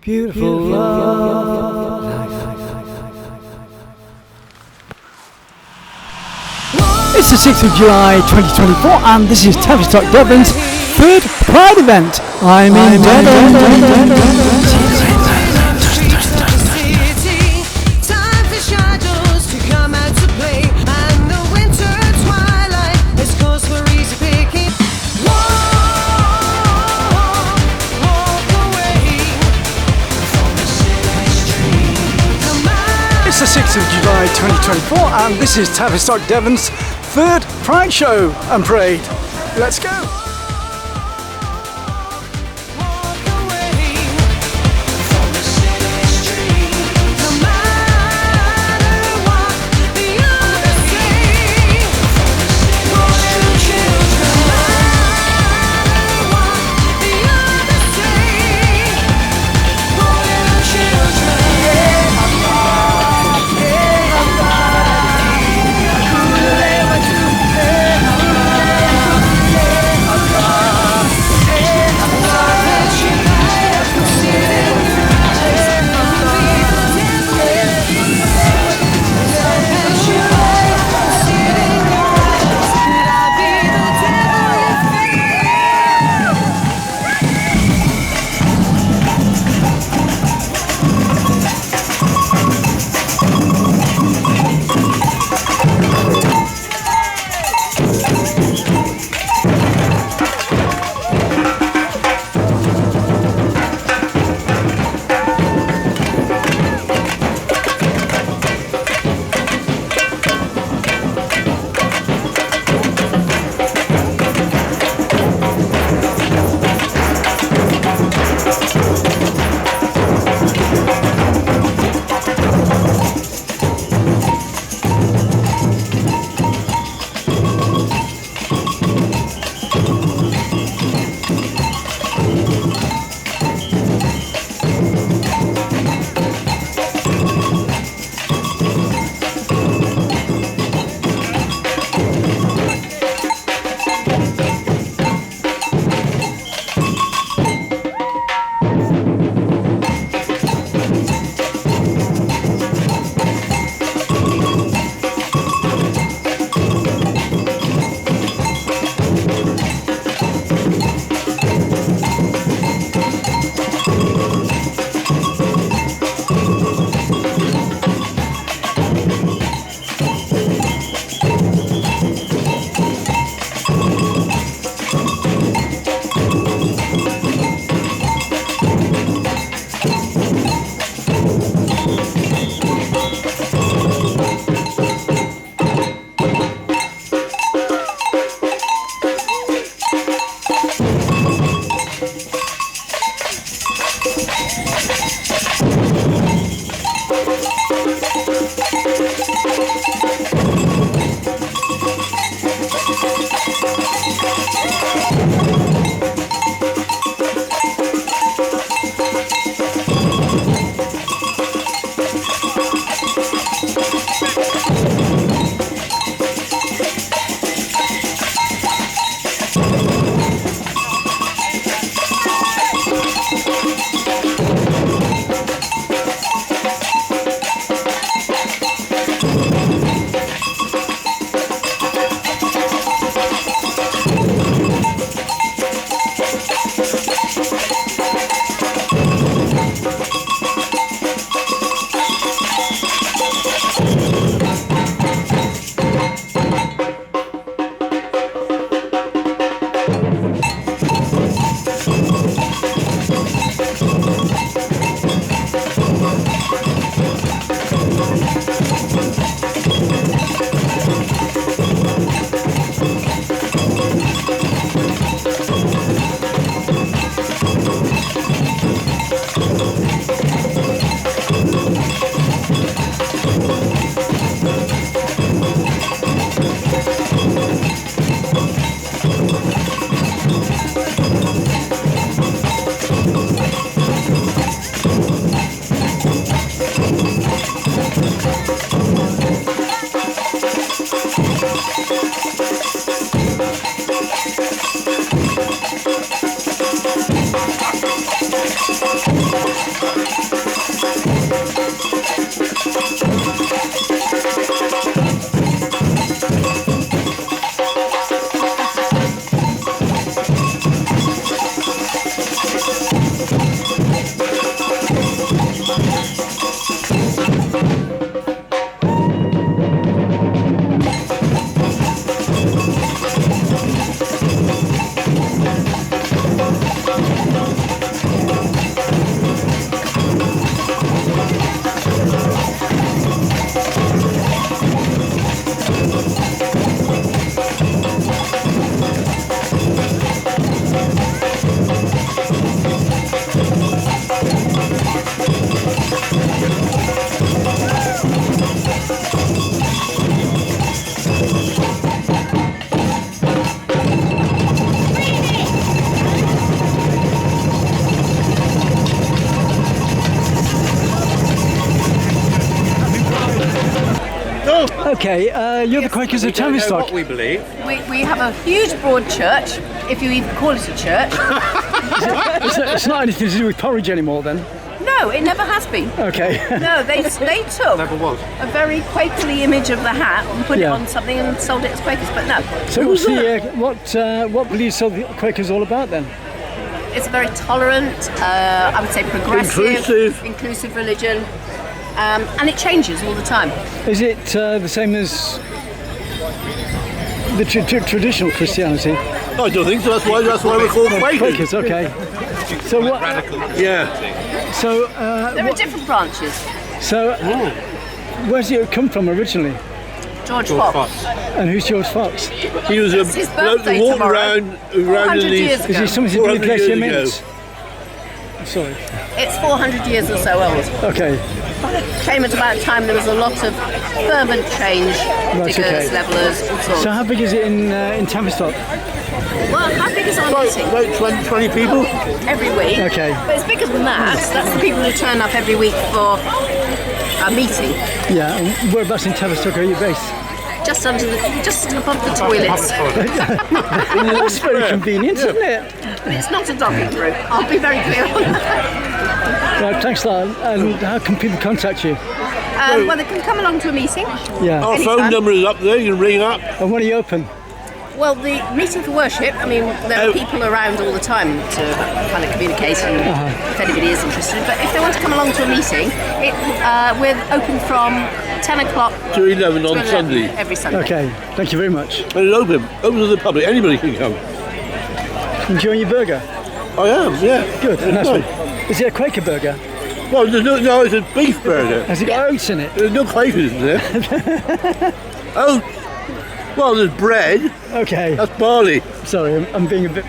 beautiful love. It's the 6th of July 2024 and this is Tavistock Devon's third Pride event. I'm in Devon. It's the 6th of July 2024 and this is Tavistock Devon's third Pride show and parade. Let's go! Okay, you're the Quakers of Tavistock. What we believe. We have a huge broad church, if you even call it a church. It's not anything to do with porridge anymore then? No, it never has been. Okay. No, they took Never was. a very Quakerly image of the hat and put it Yeah. on something and sold it as Quakers, but no. So what's what believe the Quakers all about then? It's a very tolerant, I would say progressive, inclusive religion, and it changes all the time. Is it the same as the traditional Christianity? I don't think so. That's why we're called Quakers. Quakers, okay. So what? Yeah. So There are different branches. so where did it come from originally? George Fox. And who's George Fox? He was It's his birthday walking tomorrow. around 400 in years these. ago. Is he something to do with 400 years glacier ago. mints? Sorry. It's 400 years or so old. Okay. Came at about a time there was a lot of fervent change, Right, diggers, okay. levelers, all sorts. So how big is it in Tavistock? Well, how big is our meeting? About 20 people. Every week. Okay. But it's bigger than that. That's the people who turn up every week for a meeting. Yeah. And whereabouts in Tavistock are you based? Just above the toilets. That's very convenient, isn't it? But it's not a dogging route. I'll be very clear on that. Right, thanks a lot. And how can people contact you? Well, they can come along to a meeting. Yeah. Our Anytime. phone number is up there. You can ring up. And when are you open? Well, the meeting for worship, I mean, there are people around all the time to kind of communicate and if anybody is interested. But if they want to come along to a meeting, we're open from 10 o'clock To 11 on 11 Sunday. every Sunday. Okay. Thank you very much. And it's open to the public. Anybody can come. Enjoying your burger? I am, yeah. Good. Nice Right. one. Is it a Quaker burger? Well, no, it's a beef burger. Has it got oats in it? There's no Quakers in there. Oh, well, there's bread. Okay. That's barley. Sorry, I'm being a bit...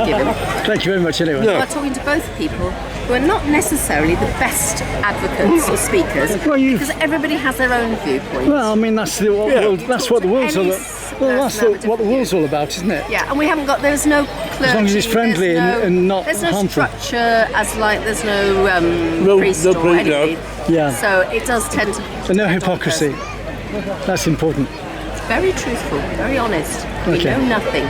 Given. Thank you very much anyway. Yeah. We're talking to both people who are not necessarily the best advocates or speakers, Well, because everybody has their own viewpoint. Well, I mean, that's what the world's all Any about. Well, that's person have a what the different world's all about, isn't it? Yeah, and we haven't got. There's no clergy. As long as it's friendly there's and not There's no harmful. structure as like there's no priest no or priest, no. anybody. Yeah. So it does tend to. And no hypocrisy. That's important. Very truthful, very honest. We Okay. know nothing.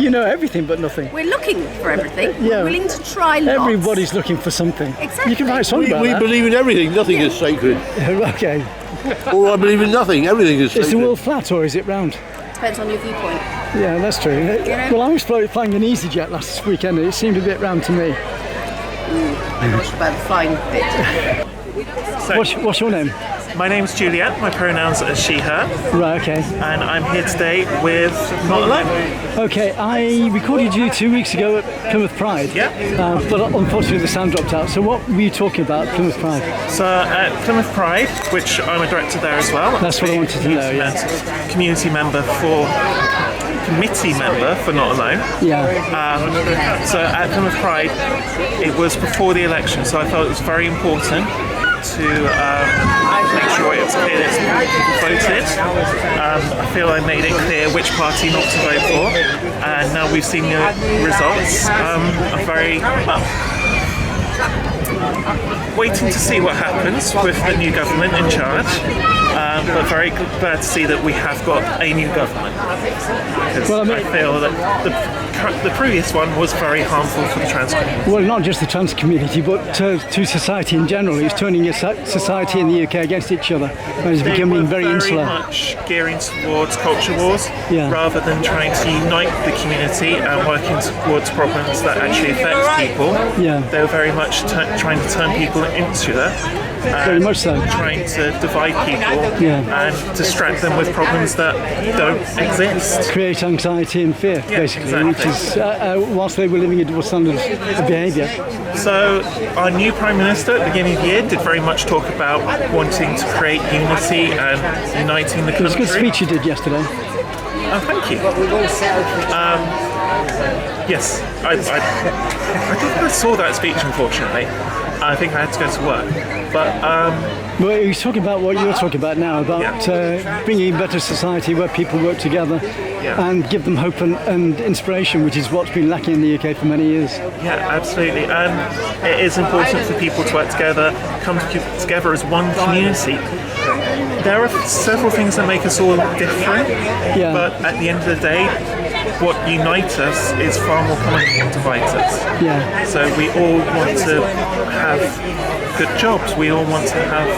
You know everything but nothing. We're looking for everything. Yeah. We're willing to try lots. Everybody's looking for something. Exactly. You can write a song We about that. believe in everything. Nothing is sacred. Okay. Or I believe in nothing. Everything is sacred. Is the world flat or is it round? Depends on your viewpoint. Yeah, that's true. Well, I was flying an EasyJet last weekend and it seemed a bit round to me. I'm not sure about the flying bit. What's your name? My name's Juliet, my pronouns are she, her, Right, okay. and I'm here today with Not Alone. Okay, I recorded you 2 weeks ago at Plymouth Pride. Yeah. But unfortunately the sound dropped out. So what were you talking about at Plymouth Pride? So at Plymouth Pride, which I'm a director there as well. That's what I wanted to know, yeah. Community member committee member for Not Alone. Yeah. So at Plymouth Pride, it was before the election, so I felt it was very important to make sure it was clear that people voted. I feel I made it clear which party not to vote for, and now we've seen the results. I'm very waiting to see what happens with the new government in charge, but very glad to see that we have got a new government. Because Well, I mean- I feel that the previous one was very harmful for the trans community. Well, not just the trans community, but to society in general. It's turning society in the UK against each other, and it's They becoming were very insular. much gearing towards culture wars, Yeah. rather than trying to unite the community and working towards problems that actually affect people. Yeah. They were very much trying to turn people insular. Very much so. Trying to divide people Yeah. and distract them with problems that don't exist. Create anxiety and fear, Yeah, basically, exactly. which is whilst they were living a double standard of behaviour. So our new Prime Minister at the beginning of the year did very much talk about wanting to create unity and uniting the It was a country. good speech you did yesterday. Oh, thank you. Yes, I think I saw that speech, unfortunately. I think I had to go to work. But Well, he's talking about what you're talking about now, about bringing a better society where people work together and give them hope and inspiration, which is what's been lacking in the UK for many years. yeah, absolutely. And it is important for people to work together, come together as one community. There are several things that make us all different, but at the end of the day, what unites us is far more common than what divides us. Yeah. So we all want to have good jobs, we all want to have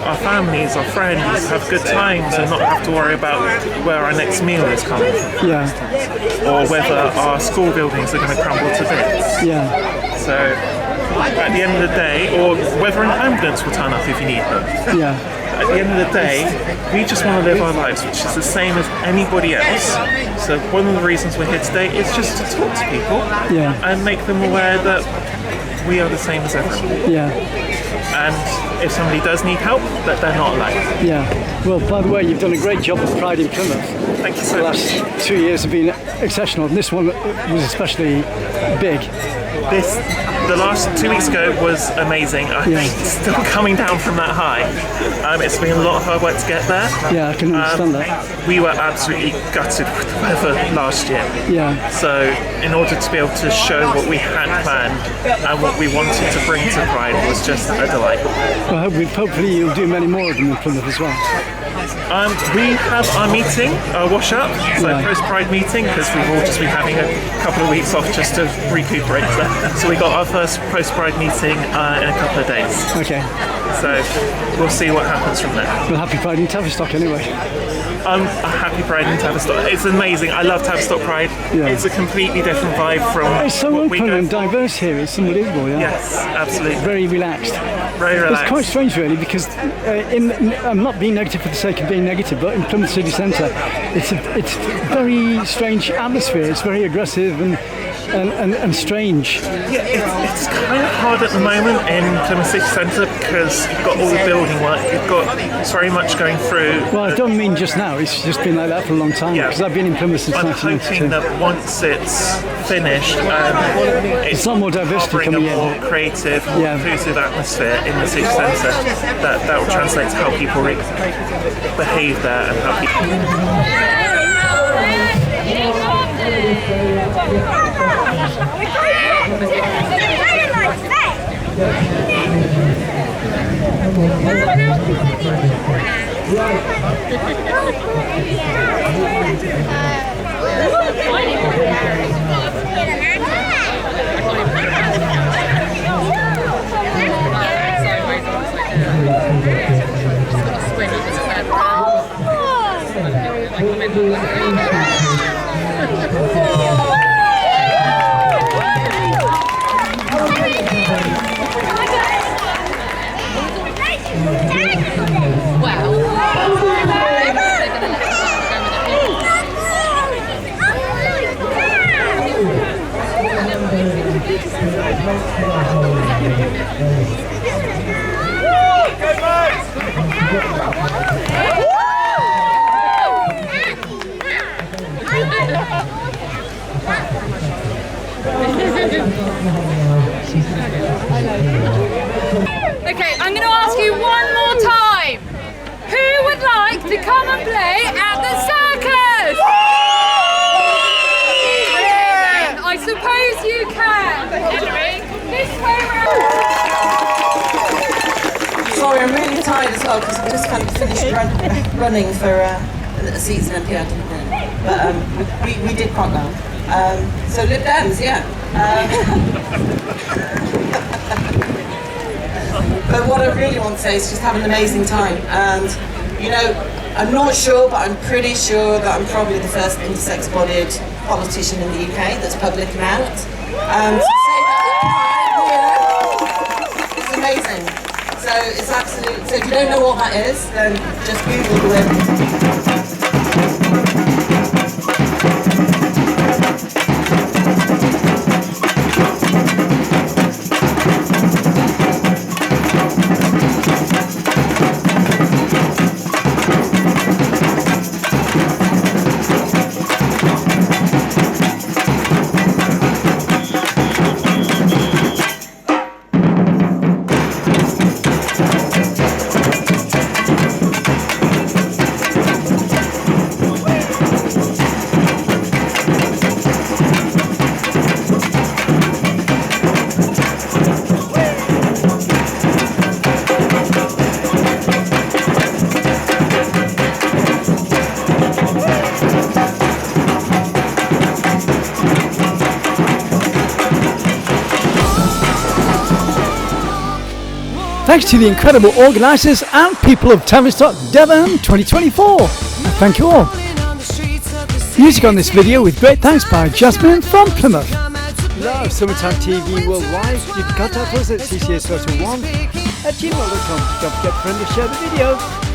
our families, our friends, have good times and not have to worry about where our next meal is coming from. Yeah. Or whether our school buildings are going to crumble to bits. Yeah. So at the end of the day, or whether an ambulance will turn up if you need them. Yeah. At the end of the day, we just want to live our lives, which is the same as anybody else. So one of the reasons we're here today is just to talk to people and make them aware that we are the same as everyone. Yeah. And if somebody does need help, that they're not alone. Yeah. Well, by the way, you've done a great job with Pride in Plymouth. Thank you so The much. last 2 years have been exceptional, and this one was especially big. The last 2 weeks ago was amazing. I think still coming down from that high. It's been a lot of hard work to get there. Yeah, I can understand that. We were absolutely gutted with the weather last year. Yeah. So in order to be able to show what we had planned and what we wanted to bring to Pride was just a delight. Well, hopefully you'll do many more of them in Plymouth as well. We have our meeting, our wash up, so post-Pride meeting, because we've all just been having a couple of weeks off just to recuperate. So we got our first post-Pride meeting in a couple of days. Okay. So we'll see what happens from there. Well, happy Pride in Tavistock anyway. A happy Pride in Tavistock. It's amazing. I love Tavistock Pride. Yeah. It's a completely different vibe from It's so what we open go and for. diverse here. It's unbelievable. Yeah. Yes, absolutely. Very relaxed. Very relaxed. It's quite strange, really, because I'm not being negative for the sake of being negative, but in Plymouth City Centre, it's a very strange atmosphere. It's very aggressive and strange. Yeah, it's kind of hard at the moment in Plymouth City Centre because you've got all the building work, you've got very much going through. Well, I don't mean just now. It's just been like that for a long time, because I've been in Plymouth since I'm 1992. hoping that once it's finished, it's a lot more diversity offering a coming in. more creative, more inclusive atmosphere in the city centre. That will translate to how people behave there and how people. Okay, I'm going to ask you one more time. Who would like to come and play at the circus? Yeah. I suppose you can. This way round. Sorry, I'm really tired as well because I just kind of finished running for a season and yeah, but we did quite well. So Lib Dems, yeah. But what I really want to say is just have an amazing time, and you know, I'm not sure, but I'm pretty sure that I'm probably the first intersex-bodied politician in the UK that's publicly out. And to say that it's amazing. So it's absolute. So if you don't know what that is, then just Google it. Thanks to the incredible organisers and people of Tavistock Devon 2024. Thank you all. Music on this video with great thanks by Jazmin from Plymouth. Love Summertime TV Worldwide. You can contact us at ccs1@gmail.com. Don't forget to friend and share the video.